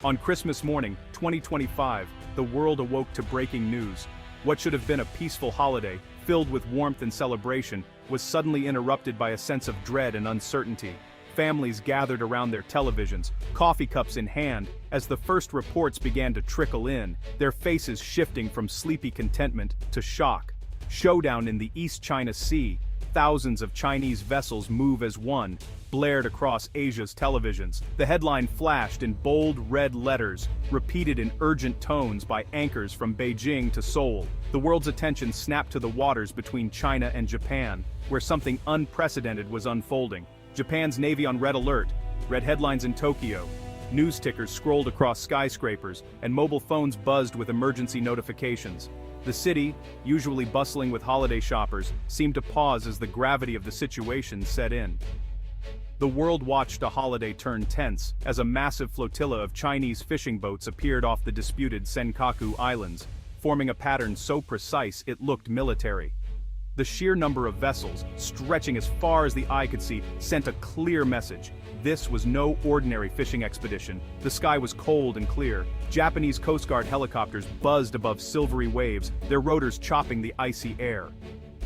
On Christmas morning, 2025, the world awoke to breaking news. What should have been a peaceful holiday, filled with warmth and celebration, was suddenly interrupted by a sense of dread and uncertainty. Families gathered around their televisions, coffee cups in hand, as the first reports began to trickle in, their faces shifting from sleepy contentment to shock. Showdown in the East China Sea. Thousands of Chinese vessels move as one, blared across Asia's televisions. The headline flashed in bold red letters, repeated in urgent tones by anchors from Beijing to Seoul. The world's attention snapped to the waters between China and Japan, where something unprecedented was unfolding. Japan's Navy on red alert, read headlines in Tokyo. News tickers scrolled across skyscrapers, and mobile phones buzzed with emergency notifications. The city, usually bustling with holiday shoppers, seemed to pause as the gravity of the situation set in. The world watched a holiday turn tense as a massive flotilla of Chinese fishing boats appeared off the disputed Senkaku Islands, forming a pattern so precise it looked military. The sheer number of vessels, stretching as far as the eye could see, sent a clear message. This was no ordinary fishing expedition. The sky was cold and clear. Japanese Coast Guard helicopters buzzed above silvery waves, their rotors chopping the icy air.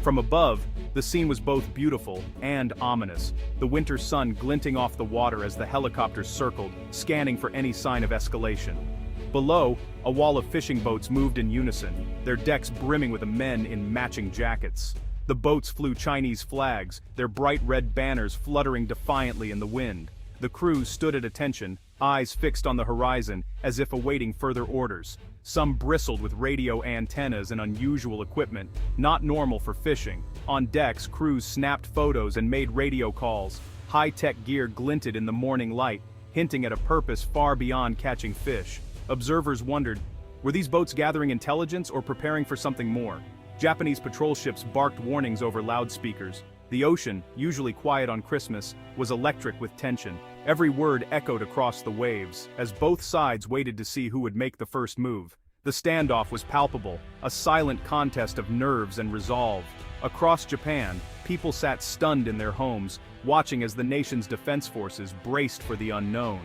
From above, the scene was both beautiful and ominous, the winter sun glinting off the water as the helicopters circled, scanning for any sign of escalation. Below, a wall of fishing boats moved in unison, their decks brimming with men in matching jackets. The boats flew Chinese flags, their bright red banners fluttering defiantly in the wind. The crews stood at attention, eyes fixed on the horizon, as if awaiting further orders. Some bristled with radio antennas and unusual equipment, not normal for fishing. On decks, crews snapped photos and made radio calls. High-tech gear glinted in the morning light, hinting at a purpose far beyond catching fish. Observers wondered, were these boats gathering intelligence or preparing for something more? Japanese patrol ships barked warnings over loudspeakers. The ocean, usually quiet on Christmas, was electric with tension. Every word echoed across the waves, as both sides waited to see who would make the first move. The standoff was palpable, a silent contest of nerves and resolve. Across Japan, people sat stunned in their homes, watching as the nation's defense forces braced for the unknown.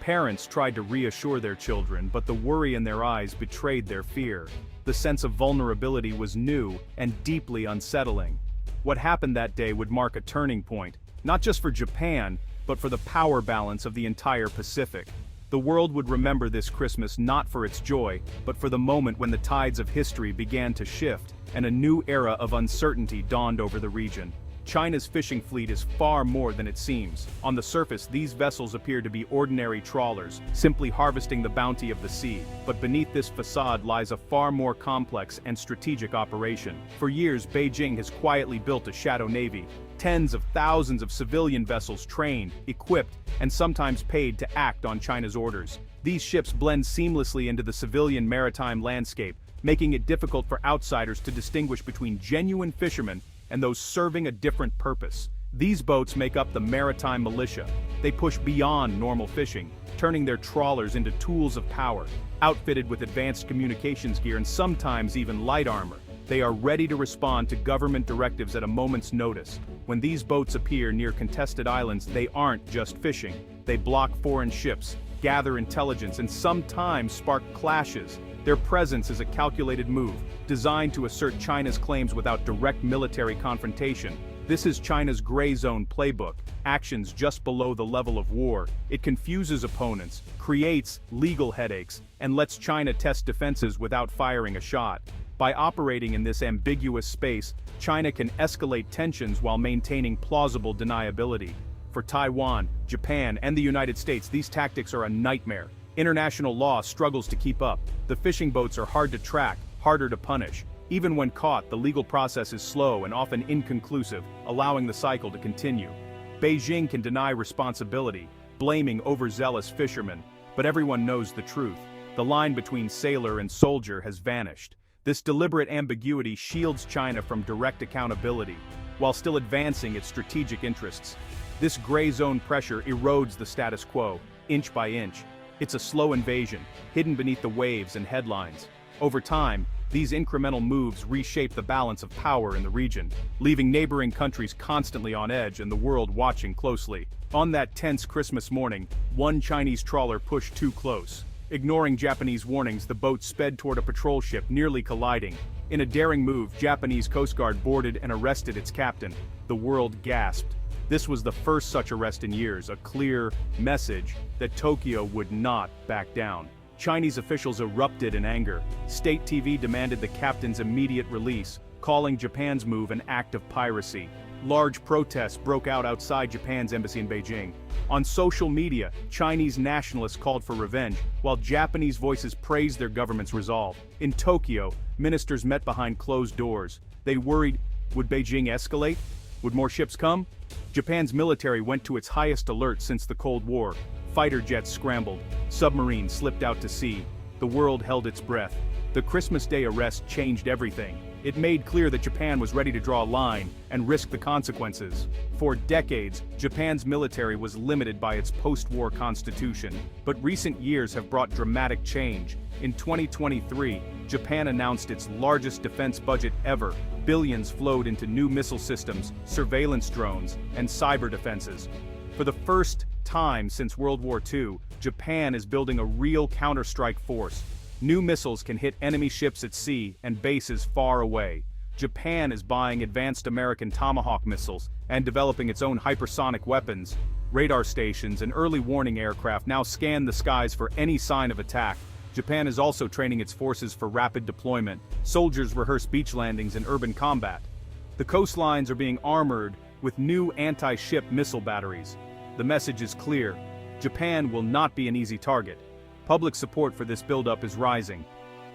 Parents tried to reassure their children, but the worry in their eyes betrayed their fear. The sense of vulnerability was new and deeply unsettling. What happened that day would mark a turning point, not just for Japan, but for the power balance of the entire Pacific. The world would remember this Christmas not for its joy, but for the moment when the tides of history began to shift, and a new era of uncertainty dawned over the region. China's fishing fleet is far more than it seems. On the surface, these vessels appear to be ordinary trawlers, simply harvesting the bounty of the sea. But beneath this facade lies a far more complex and strategic operation. For years, Beijing has quietly built a shadow navy. Tens of thousands of civilian vessels trained, equipped, and sometimes paid to act on China's orders. These ships blend seamlessly into the civilian maritime landscape, making it difficult for outsiders to distinguish between genuine fishermen and those serving a different purpose. These boats make up the maritime militia. They push beyond normal fishing, turning their trawlers into tools of power. Outfitted with advanced communications gear and sometimes even light armor, they are ready to respond to government directives at a moment's notice. When these boats appear near contested islands, they aren't just fishing. They block foreign ships, gather intelligence, and sometimes spark clashes. Their presence is a calculated move, designed to assert China's claims without direct military confrontation. This is China's gray zone playbook, actions just below the level of war. It confuses opponents, creates legal headaches, and lets China test defenses without firing a shot. By operating in this ambiguous space, China can escalate tensions while maintaining plausible deniability. For Taiwan, Japan, and the United States, these tactics are a nightmare. International law struggles to keep up. The fishing boats are hard to track, harder to punish. Even when caught, the legal process is slow and often inconclusive, allowing the cycle to continue. Beijing can deny responsibility, blaming overzealous fishermen, but everyone knows the truth. The line between sailor and soldier has vanished. This deliberate ambiguity shields China from direct accountability, while still advancing its strategic interests. This gray zone pressure erodes the status quo, inch by inch. It's a slow invasion, hidden beneath the waves and headlines. Over time, These incremental moves reshape the balance of power in the region, leaving neighboring countries constantly on edge and the world watching closely. On that tense Christmas morning, one Chinese trawler pushed too close. Ignoring Japanese warnings, the boat sped toward a patrol ship, nearly colliding. In a daring move, Japanese Coast Guard boarded and arrested its captain. The world gasped. This was the first such arrest in years, a clear message that Tokyo would not back down. Chinese officials erupted in anger. State TV demanded the captain's immediate release, calling Japan's move an act of piracy. Large protests broke out outside Japan's embassy in Beijing. On social media, Chinese nationalists called for revenge, while Japanese voices praised their government's resolve. In Tokyo, ministers met behind closed doors. They worried, would Beijing escalate? Would more ships come? Japan's military went to its highest alert since the Cold War. Fighter jets scrambled, submarines slipped out to sea. The world held its breath. The Christmas Day arrest changed everything. It made clear that Japan was ready to draw a line and risk the consequences. For decades, Japan's military was limited by its post-war constitution, but recent years have brought dramatic change. In 2023, Japan announced its largest defense budget ever. Billions flowed into new missile systems, surveillance drones, and cyber defenses. For the first time since World War II, Japan is building a real counterstrike force. New missiles can hit enemy ships at sea and bases far away. Japan is buying advanced American Tomahawk missiles and developing its own hypersonic weapons. Radar stations and early warning aircraft now scan the skies for any sign of attack. Japan is also training its forces for rapid deployment. Soldiers rehearse beach landings and urban combat. The coastlines are being armored with new anti-ship missile batteries. The message is clear: Japan will not be an easy target. Public support for this buildup is rising.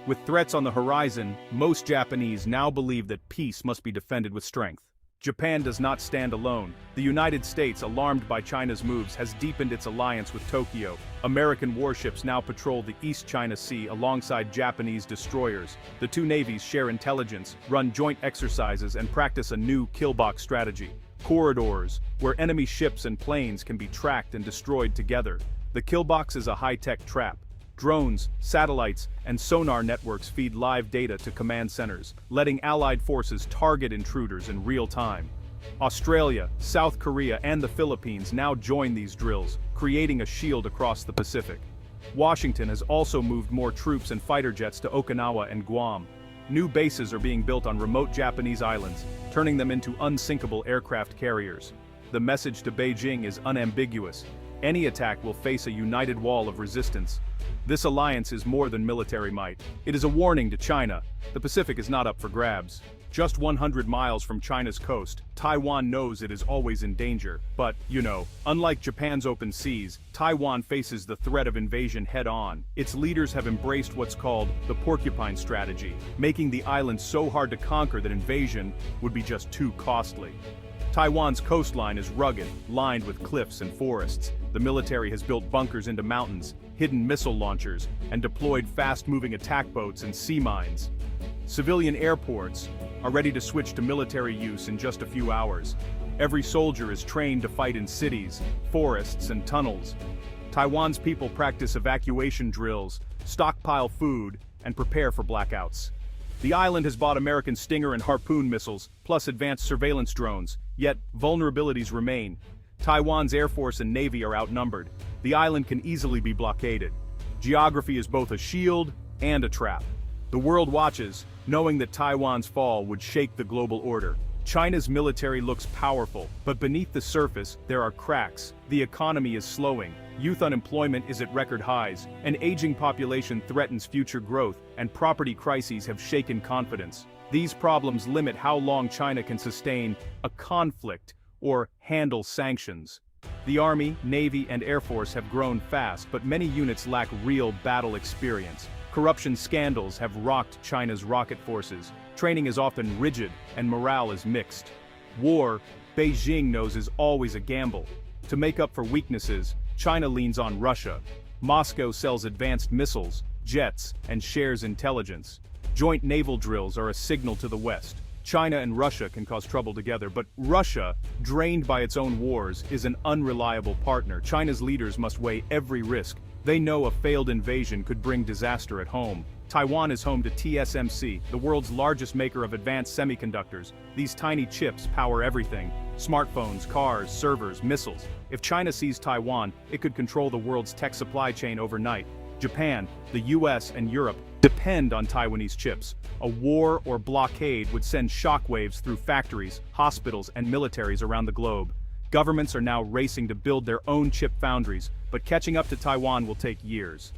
With threats on the horizon, most Japanese now believe that peace must be defended with strength. Japan does not stand alone. The United States, alarmed by China's moves, has deepened its alliance with Tokyo. American warships now patrol the East China Sea alongside Japanese destroyers. The two navies share intelligence, run joint exercises, and practice a new kill-box strategy. Corridors, where enemy ships and planes can be tracked and destroyed together. The kill-box is a high-tech trap. Drones, satellites, and sonar networks feed live data to command centers, letting Allied forces target intruders in real time. Australia, South Korea, and the Philippines now join these drills, creating a shield across the Pacific. Washington has also moved more troops and fighter jets to Okinawa and Guam. New bases are being built on remote Japanese islands, turning them into unsinkable aircraft carriers. The message to Beijing is unambiguous. Any attack will face a united wall of resistance. This alliance is more than military might. It is a warning to China. The Pacific is not up for grabs. Just 100 miles from China's coast, Taiwan knows it is always in danger. But, unlike Japan's open seas, Taiwan faces the threat of invasion head-on. Its leaders have embraced what's called the porcupine strategy, making the island so hard to conquer that invasion would be just too costly. Taiwan's coastline is rugged, lined with cliffs and forests. The military has built bunkers into mountains, hidden missile launchers, and deployed fast-moving attack boats and sea mines. Civilian airports are ready to switch to military use in just a few hours. Every soldier is trained to fight in cities, forests, and tunnels. Taiwan's people practice evacuation drills, stockpile food, and prepare for blackouts. The island has bought American Stinger and Harpoon missiles, plus advanced surveillance drones, yet vulnerabilities remain. Taiwan's Air Force and Navy are outnumbered. The island can easily be blockaded. Geography is both a shield and a trap. The world watches, knowing that Taiwan's fall would shake the global order. China's military looks powerful, but beneath the surface, there are cracks. The economy is slowing. Youth unemployment is at record highs. An aging population threatens future growth, and property crises have shaken confidence. These problems limit how long China can sustain a conflict or handle sanctions. The Army, Navy, and Air Force have grown fast, but many units lack real battle experience. Corruption scandals have rocked China's rocket forces. Training is often rigid, and morale is mixed. War, Beijing knows, is always a gamble. To make up for weaknesses, China leans on Russia. Moscow sells advanced missiles, jets, and shares intelligence. Joint naval drills are a signal to the West. China and Russia can cause trouble together, but Russia, drained by its own wars, is an unreliable partner. China's leaders must weigh every risk, They know a failed invasion could bring disaster at home. Taiwan is home to TSMC, the world's largest maker of advanced semiconductors. These tiny chips power everything: smartphones, cars, servers, missiles. If China seized Taiwan, it could control the world's tech supply chain overnight. Japan, the US, and Europe depend on Taiwanese chips. A war or blockade would send shockwaves through factories, hospitals, and militaries around the globe. Governments are now racing to build their own chip foundries, but catching up to Taiwan will take years.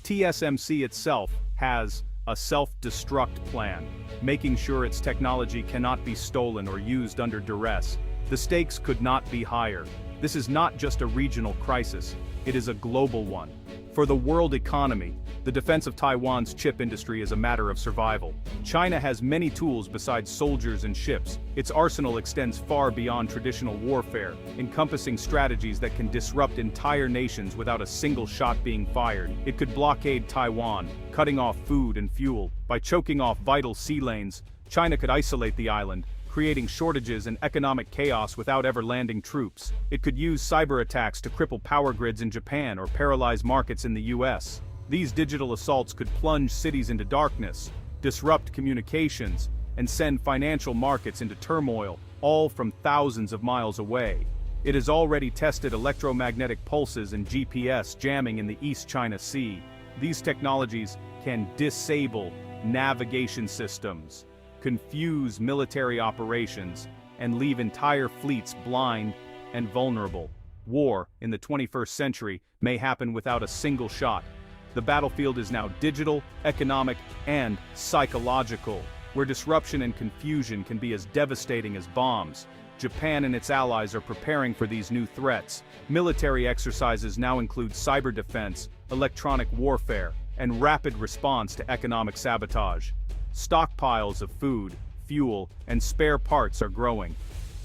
TSMC itself has a self-destruct plan, making sure its technology cannot be stolen or used under duress. The stakes could not be higher. This is not just a regional crisis, it is a global one. For the world economy, the defense of Taiwan's chip industry is a matter of survival. China has many tools besides soldiers and ships. Its arsenal extends far beyond traditional warfare, encompassing strategies that can disrupt entire nations without a single shot being fired. It could blockade Taiwan, cutting off food and fuel. By choking off vital sea lanes, China could isolate the island, creating shortages and economic chaos without ever landing troops. It could use cyber attacks to cripple power grids in Japan or paralyze markets in the US. These digital assaults could plunge cities into darkness, disrupt communications, and send financial markets into turmoil, all from thousands of miles away. It has already tested electromagnetic pulses and GPS jamming in the East China Sea. These technologies can disable navigation systems, confuse military operations, and leave entire fleets blind and vulnerable. War, in the 21st century, may happen without a single shot. The battlefield is now digital, economic, and psychological, where disruption and confusion can be as devastating as bombs. Japan and its allies are preparing for these new threats. Military exercises now include cyber defense, electronic warfare, and rapid response to economic sabotage. Stockpiles of food, fuel, and spare parts are growing.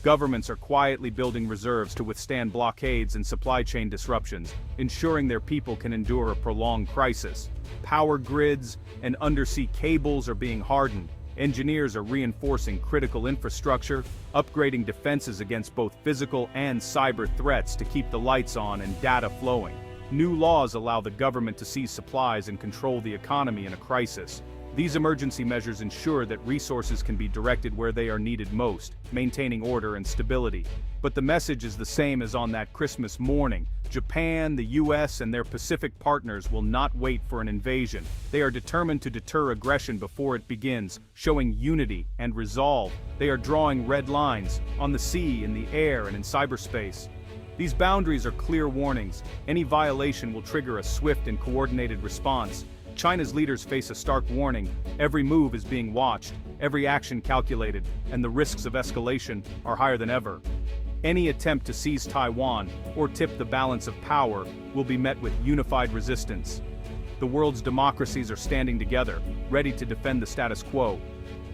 Governments are quietly building reserves to withstand blockades and supply chain disruptions, ensuring their people can endure a prolonged crisis. Power grids and undersea cables are being hardened. Engineers are reinforcing critical infrastructure, upgrading defenses against both physical and cyber threats to keep the lights on and data flowing. New laws allow the government to seize supplies and control the economy in a crisis. These emergency measures ensure that resources can be directed where they are needed most, maintaining order and stability. But the message is the same as on that Christmas morning. Japan, the US, and their Pacific partners will not wait for an invasion. They are determined to deter aggression before it begins, showing unity and resolve. They are drawing red lines on the sea, in the air, and in cyberspace. These boundaries are clear warnings. Any violation will trigger a swift and coordinated response. China's leaders face a stark warning: every move is being watched, every action calculated, and the risks of escalation are higher than ever. Any attempt to seize Taiwan or tip the balance of power will be met with unified resistance. The world's democracies are standing together, ready to defend the status quo.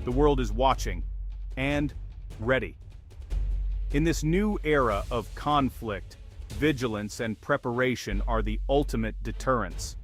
The world is watching and ready. In this new era of conflict, vigilance and preparation are the ultimate deterrents.